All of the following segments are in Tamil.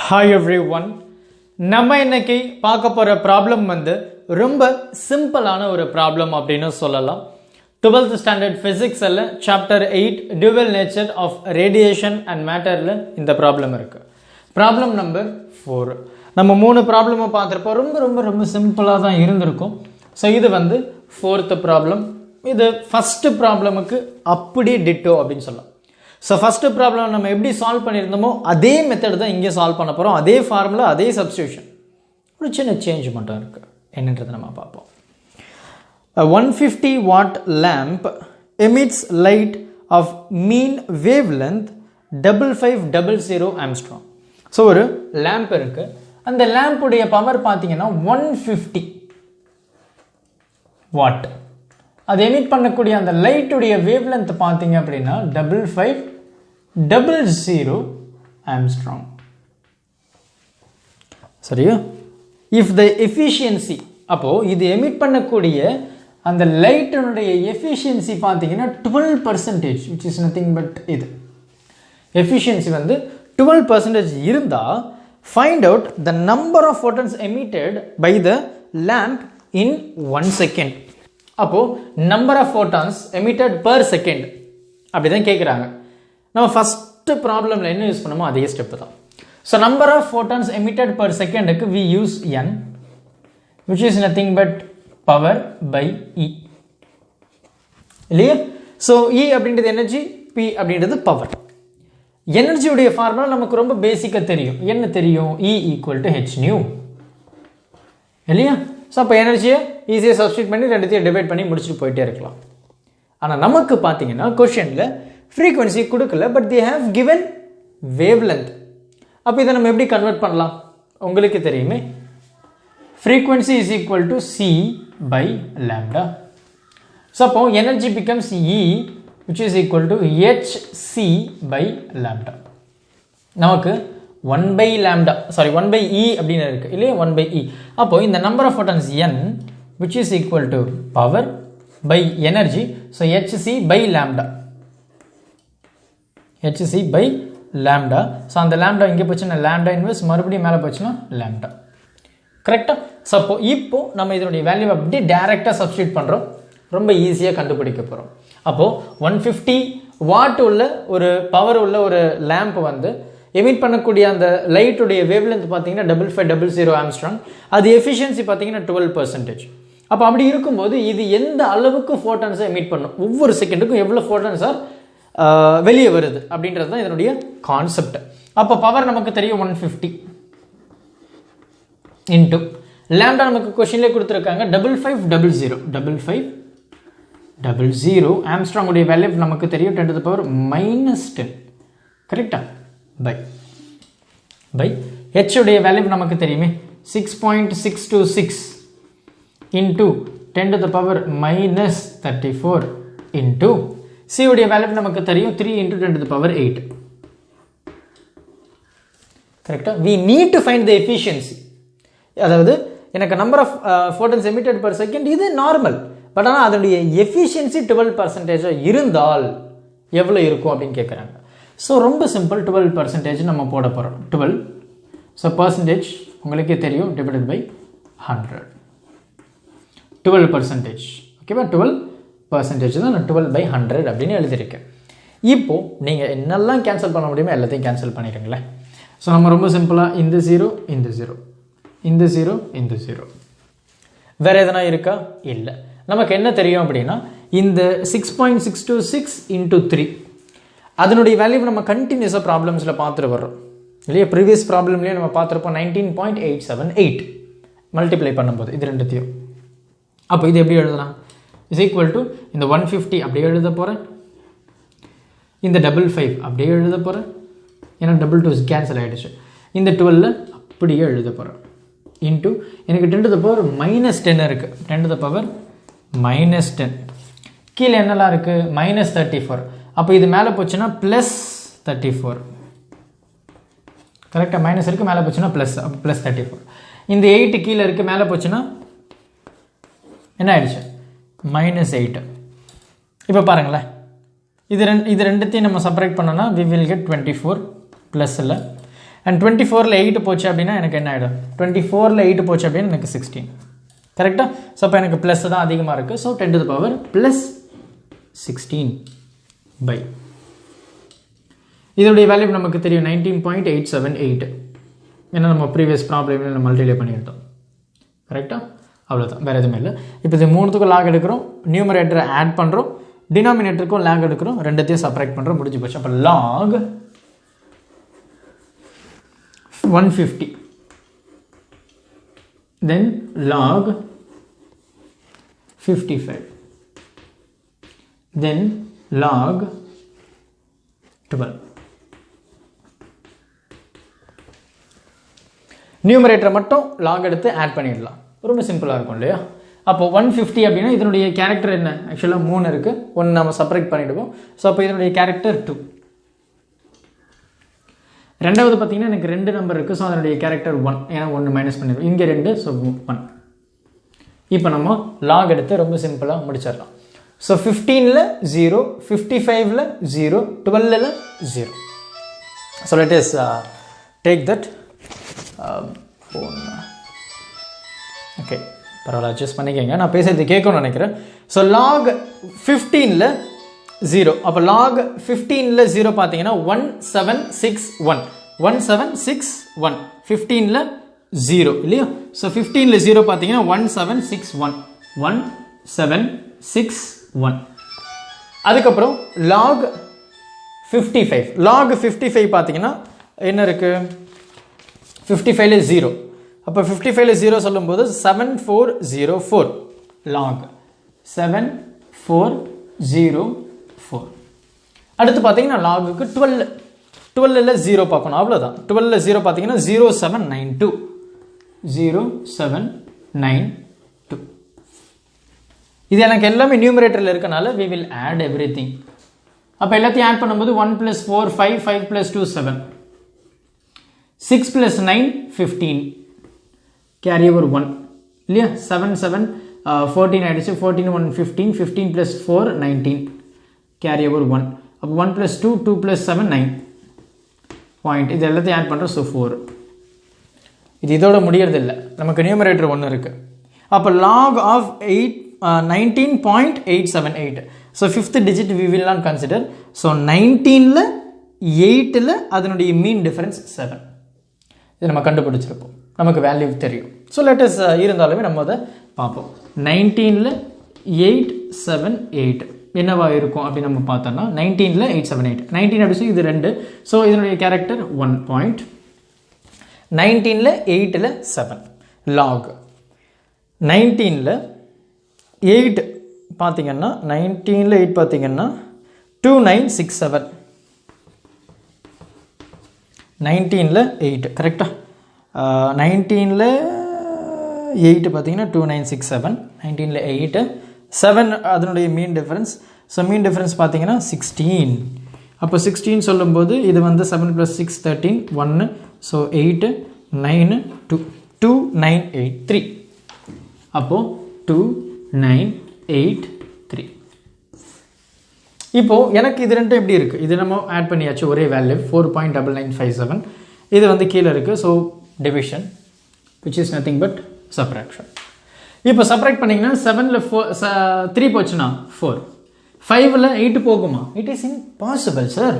Hi everyone. நம்ம இன்னைக்கு பார்க்க போற ப்ராப்ளம் ரொம்ப சிம்பிளான ஒரு ப்ராப்ளம் அப்படினு சொல்லலாம். 12th ஸ்டாண்டர்ட் பிசிக்ஸ்ல chapter 8 dual nature of radiation and matterல இந்த ப்ராப்ளம் இருக்கு. Problem number 4. நம்ம மூணு ப்ராப்ளமை பார்த்திருப்போம். ரொம்ப சிம்பிளா தான் இருந்திருக்கும். சோ இது 4th ப்ராப்ளம். இது ஃபர்ஸ்ட் ப்ராப்ளமுக்கு அப்படியே டிட்டோ அப்படினு சொல்லலாம். So first problem நம்ம எப்படி சால்வ் பண்ணிருந்தோமோ அதே மெத்தட் தான் இங்கே சால்வ் பண்ண போறோம். அதே ஃபார்முலா, அதே சப்ஸ்டிடியூஷன். ஒரு சின்ன சேஞ்ச் மட்டும் இருக்கு. என்னன்றதை நம்ம பார்ப்போம். A 150 watt lamp emits light of mean wavelength 5500 angstrom. So ஒரு lamp இருக்கு. அந்த lamp உடைய பவர் பாத்தீங்கன்னா 150 வாட். அது எமிட் பண்ணக்கூடிய அந்த லைட் உடைய வேவ்லென்த் பாத்தீங்க அப்படின்னா 5500 angstrom. சரியா? If the efficiency, அப்போ இது எமிட் பண்ணக்கூடிய அந்த லைட்டினுடைய எஃபிஷியன்சி பாத்தீங்கன்னா 12%, which is nothing but இது. எஃபிஷியன்சி 12% இருந்தா find out the number of photons emitted by the lamp in 1 second. அப்போ number of photons emitted per second அப்படிதான் கேக்குறாங்க. நம்ம ஃபர்ஸ்ட் ப்ராப்ளம்ல என்ன யூஸ் பண்ணோமோ அதே ஸ்டெப் தான். So number of photons emitted per second க்கு we use n, which is nothing but power by e. இல்லையா? So e அப்படின்றது எனர்ஜி, p அப்படின்றது பவர். எனர்ஜி உடைய ஃபார்முலா நமக்கு ரொம்ப பேசிக்கா தெரியும். என்ன தெரியும்? E equal to h nu. இல்லையா? So அப்ப எனர்ஜியை ஈஸியா சப்ஸ்டிட்யூட் பண்ணி ரெண்டுத்தையும் டிவைட் பண்ணி முடிச்சிட்டு போயிட்டே இருக்கலாம். ஆனா நமக்கு பாத்தீங்கன்னா क्वेश्चनல frequency கொடுக்கல, but they have given wavelength. அப்ப இத நம்ம எப்படி கன்வர்ட் பண்ணலாம்? உங்களுக்கு தெரியுமே. frequency is equal to c by lambda. So அப்போ energy becomes E, which is equal to hc by lambda. நமக்கு 1 by lambda, sorry 1 by e அப்படினு இருக்கு இல்லையா? 1 by e. அப்போ இந்த number of photons n, which is equal to power by energy, so hc by lambda. hc by lambda. so அந்த lambda இங்க போச்சுனா lambda inverse, மறுபடியும் மேல போச்சுனா lambda. கரெக்ட்டா? சோ இப்போ நம்ம இதனுடைய வேல்யூ அப்படியே டைரக்ட்டா சப்ஸ்டிட்யூட் பண்றோம். ரொம்ப ஈஸியா கண்டுபிடிக்க போறோம். அப்போ 150 வாட் உள்ள ஒரு பவர் உள்ள ஒரு lamp எமிட் பண்ணக்கூடிய அந்த லைட் உடைய வேவ்லென்த் பாத்தீங்கன்னா 5500 ஆங்ஸ்ட்ராம். அது எஃபிஷியன்சி பாத்தீங்கன்னா 12%. அப்ப அப்படி இருக்கும்போது இது எந்த அளவுக்கு ஃபோட்டான்ஸ் எமிட் பண்ணும், ஒவ்வொரு செகண்டுக்கும் எவ்வளவு ஃபோட்டான்ஸ் வெளியே வருது அப்படின்றது தான் இதனுடைய கான்செப்ட். அப்ப பவர் நமக்கு தெரியும் 150 இன்டு லாம்டா நமக்கு क्वेश्चनலயே கொடுத்திருக்காங்க 5500 ஆங்ஸ்ட்ராம் உடைய வேல்யூ நமக்கு தெரியும் 10 to the power -10. கரெக்ட்டா? by h உடைய வேல்யூ நமக்கு தெரியுமே 6.626 into 10 to the power -34 into c உடைய வேல்யூ நமக்கு தெரியும் 3 into 10 to the power 8. கரெக்ட்டா? we need to find the efficiency. அதாவது எனக்கு number of photons emitted per second இது நார்மல், பட் ஆனா அதனுடைய எஃபிஷியன்சி 12% இருந்தால் எவ்வளவு இருக்கும் அப்படினு கேக்குறாங்க. So ரொம்ப சிம்பிள், 12% நம்ம போட போறோம். 12, so percentage உங்களுக்கே தெரியும் divided by 100. 12%. ஓகேவா? 12% தான் நான் 12 by 100 அப்படினு எழுதியிருக்கேன். இப்போ நீங்க என்னெல்லாம் கேன்சல் பண்ண முடியுமோ எல்லாத்தையும் கேன்சல் பண்ணிடுங்களே. சோ நம்ம ரொம்ப சிம்பிளா இந்த 0 இந்த 0 இந்த 0 இந்த 0 வேற எதனா இருக்கா? இல்ல. நமக்கு என்ன தெரியும் அப்படினா இந்த 6.626 into 3 அதனுடைய வேல்யூ நம்ம கண்டினியூஸா ப்ராப்ளம்ஸ்ல பார்த்துட்டு வரோம் இல்லையா? ப்ரீவியஸ் ப்ராப்ளம்லயே நம்ம பார்த்திருப்போம் 19.878 மல்டிப்ளை பண்ணும்போது இது ரெண்டுத்தையும். அப்ப இது எப்படி எழுதலாம்? is equal to இந்த 150 அப்படியே எழுத போறேன், இந்த 55 அப்படியே எழுத போறேன், ஏன்னா 22 கேன்சல் ஆயிடுச்சு, இந்த 12 அப்படியே எழுத போறேன் into எனக்கு 10 to the power -10 இருக்கு, 10 to the power -10 கீழ என்னலாம் இருக்கு? -34. அப்ப இது மேல போச்சுனா +34. கரெக்ட்டா? மைனஸ் இருக்கு, மேல போச்சுனா பிளஸ், அப்ப +34. இந்த 8 கீழ இருக்கு, மேல போச்சுனா என்ன ஆயிடுச்சு? -8. இப்போ பாருங்களே, இது ரெண்டுத்தையும் நம்ம செப்பரேட் பண்ணோம்னா we will get 24 பிளஸ் இல்ல அண்ட் 24ல் 8 போச்சு அப்படின்னா எனக்கு என்ன ஆகிடும்? 24ல் 8 போச்சு அப்படின்னா எனக்கு 16. கரெக்டாக? ஸோ அப்போ எனக்கு ப்ளஸ் தான் அதிகமாக இருக்குது. So 10 to the power plus 16 by இதோடைய வேல்யூ நமக்கு தெரியும் 19.878. ஏன்னா நம்ம ப்ரீவியஸ் ப்ராப்ளம்ல நம்ம மல்டிப்ளை பண்ணியிருந்தோம். கரெக்டாக? அவ்வளோதான், வேறு எதுவுமே இல்லை. இப்போ இது மூணுத்துக்கும் லாக் எடுக்கிறோம், நியூமரேட்டரை ஆட் பண்ணுறோம், டினாமினேட்டருக்கும் லாக் எடுக்கிறோம், ரெண்டுத்தையும் செப்பரேட் பண்ணுறோம், முடிஞ்சு போச்சு. அப்போ log 150, then log 55, then log 12. நியூமரேட்டரை மட்டும் லாக் எடுத்து ஆட் பண்ணிடலாம். ரொம்ப சிம்பிளாக இருக்கும் இல்லையா? அப்போ 150 அப்படின்னா இதனுடைய கேரக்டர் என்ன? ஆக்சுவலாக 3 இருக்குது, ஒன்று நம்ம செப்பரேட் பண்ணிவிடுவோம். ஸோ அப்போ இதனுடைய கேரக்டர் 2. ரெண்டாவது பார்த்தீங்கன்னா எனக்கு 2 நம்பர் இருக்குது. ஸோ அதனுடைய கேரக்டர் 1, ஏன்னா 1 மைனஸ் பண்ணிடுவோம். இங்கே 2, ஸோ 1. இப்போ நம்ம லாக் எடுத்து ரொம்ப சிம்பிளாக முடிச்சிடலாம். ஸோ 15ல் 0, 55ல் 0, 12ல் 0. So let us take that phone. Okay, பரவாயில்ல, அட்ஜஸ்ட் பண்ணிக்கங்க, நான் பேசுறது கேட்கணும்னு நினைக்கிறேன். ஸோ லாக் 15ல் 0, அப்போ லாக் 15ல் 0 பார்த்தீங்கன்னா 1761, 1761. 15ல் 0 இல்லையா? ஸோ 15ல் 0 பார்த்தீங்கன்னா 1761, 1761. அதுக்கப்புறம் லாக் 55, லாக் 55 பார்த்தீங்கன்னா என்ன இருக்குது? 55ல் 0, அப்போ 55ல் 0 சொல்லும்போது 7404, லாக் 7404. அடுத்து பார்த்தீங்கன்னா லாகுக்கு 12ல் 0 பார்க்கணும், அவ்வளோதான். 12ல் 0 பார்த்தீங்கன்னா 0792, 0792. இது எனக்கு எல்லாமே நியூமரேட்டரில் இருக்கனால we will add everything. அப்போ எல்லாத்தையும் ஆட் பண்ணும்போது 1 + 4 5, 5 + 2 7, 6 + 9 15, கேரி ஓவர் 1 இல்லையா? 7 7 14 ஆயிடுச்சு, 14 1 15, 15 + 4 19, கேரி ஓவர் 1. அப்போ 1 + 2 2 + 7 9 பாயிண்ட். இது எல்லாத்தையும் ஆட் பண்ணுறோம். ஸோ 4. இது இதோட முடியறது இல்லை, நமக்கு நியூமரேட்டர் 1 இருக்குது. அப்போ log of 19.878. So 5th digit we will not consider. So 19ல் 8ல் அதனுடைய மீன் டிஃபரன்ஸ் 7. இது நம்ம கண்டுபிடிச்சிருப்போம், நமக்கு வேல்யூ தெரியும். ஸோ லெட்டஸ் இருந்தாலுமே நம்ம அதை பார்ப்போம். 19ல் 878 என்னவா இருக்கும் அப்படின்னு நம்ம பார்த்தோம்னா 19ல் 878, 19 அப்படி இது 2. ஸோ இதனுடைய கேரக்டர் 1 பாயிண்ட். 19ல் 8ல் 7, லாக் 19ல் 8 பார்த்தீங்கன்னா 19ல் 8 பார்த்தீங்கன்னா 2967, 19ல் 8 கரெக்டாக. 19ல் 8 பார்த்தீங்கன்னா 2967, 19ல் 8 7 அதனுடைய மீன் டிஃபரன்ஸ். ஸோ மீன் டிஃபரன்ஸ் பார்த்தீங்கன்னா 16. அப்போ 16 சொல்லும்போது இது வந்து 7 + 6 13 1, ஸோ 8 9 2 2983. அப்போது 2983. இப்போது எனக்கு இது ரெண்டும் எப்படி இருக்குது? இது நம்ம ஆட் பண்ணியாச்சு, ஒரே வேல்யூ 4.9957. இது வந்து கீழே இருக்குது. So division which is nothing but subtraction. இப்போ செப்பரேட் பண்ணிங்கன்னா 7ல் 3 போச்சுன்னா 4, 5ல் 8 போகுமா? It is impossible sir.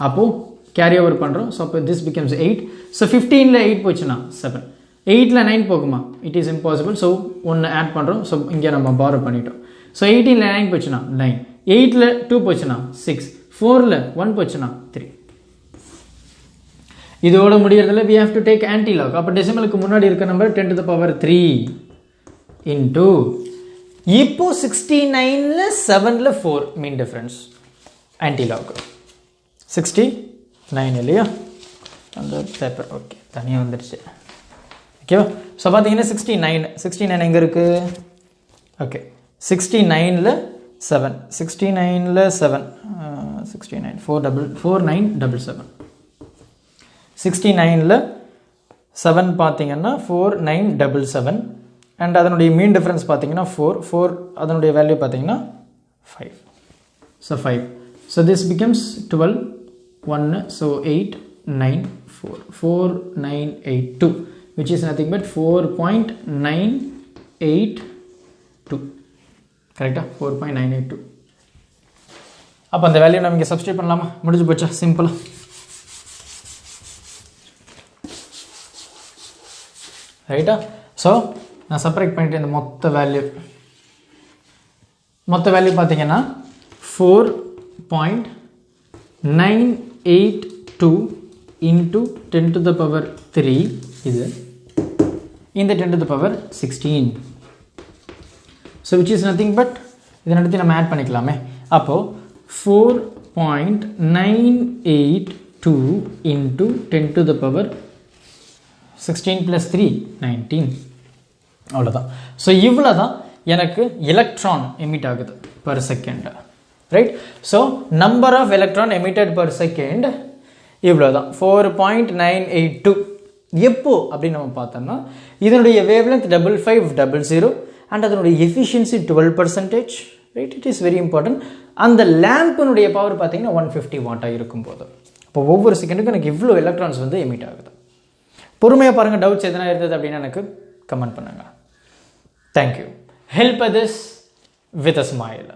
அப்போது கேரி ஓவர் பண்ணுறோம். ஸோ அப்போ திஸ் பிகம்ஸ் 8. ஸோ 15ல் 8 போச்சுன்னா 7, 8ல் 9 போகுமா? It is impossible. So 1 add பண்ணுறோம். ஸோ இங்கே நம்ம பாரோ பண்ணிட்டோம். ஸோ 18ல் 9 போச்சுன்னா 9, 8ல் 2 போச்சுன்னா 6, 4ல் 1 போச்சுன்னா 3. இதோட முடியறதுல we have to take anti-log. அப்போ டெசிமலுக்கு முன்னாடி இருக்க number 10 to the power 3 into இப்போ 69ல் 7ல் 4 மீன் டிஃபரன்ஸ் anti-log 69 இல்லையா? அந்த பேப்பர் ஓகே தனியாக வந்துடுச்சு. ஓகேவா? ஸோ பார்த்தீங்கன்னா 69 எங்கே இருக்குது? ஓகே 69ல் 7, 69ல் 7 69 4977, 69ல் 7 பார்த்தீங்கன்னா 4977 அண்ட் அதனுடைய மீன் டிஃபரன்ஸ் பார்த்தீங்கன்னா 4 அதனுடைய வேல்யூ பார்த்தீங்கன்னா 5. So 5. So this becomes 12 1, so 8 9 4982, which is nothing but 4.982. கரெக்டா? 4.982. அப்போ அந்த வேல்யூ நம்ம இங்கே சப்ஸ்டியூட் பண்ணலாமா? முடிஞ்சு போச்சா? சிம்பிளா. ரைட்டா? ஸோ நான் செப்பரேட் பண்ணிட்டு இந்த மொத்த வேல்யூ பார்த்தீங்கன்னா 4.982 into 10 to the power 3 இது இந்த 10 to the power 16. So which is nothing but இதை நடத்தி நம்ம ஆட் பண்ணிக்கலாமே. அப்போ 4.982 into 10 to the power 16 plus 3 19. அவ்வளோதான். ஸோ இவ்வளோ தான் எனக்கு எலக்ட்ரான் எமிட் ஆகுது per second. Right? So number of electron emitted per second இவ்வளோ தான் 4.982. எப்போ அப்படின்னு நம்ம பார்த்தோம்னா இதனுடைய வேவ்லென்த் 5500 அண்ட் அதனுடைய efficiency 12%. Right? It is very important. அந்த லேம்பினுடைய பவர் பார்த்தீங்கன்னா 150 வாட்டாக இருக்கும்போது இப்போ ஒவ்வொரு செகண்டுக்கும் எனக்கு இவ்வளோ எலக்ட்ரான்ஸ் வந்து எமிட் ஆகுது. பொறுமையாக பாருங்கள். டவுட்ஸ் எதனா இருந்தது அப்படின்னு எனக்கு கமெண்ட் பண்ணுங்கள். Thank you. Help others with a smile.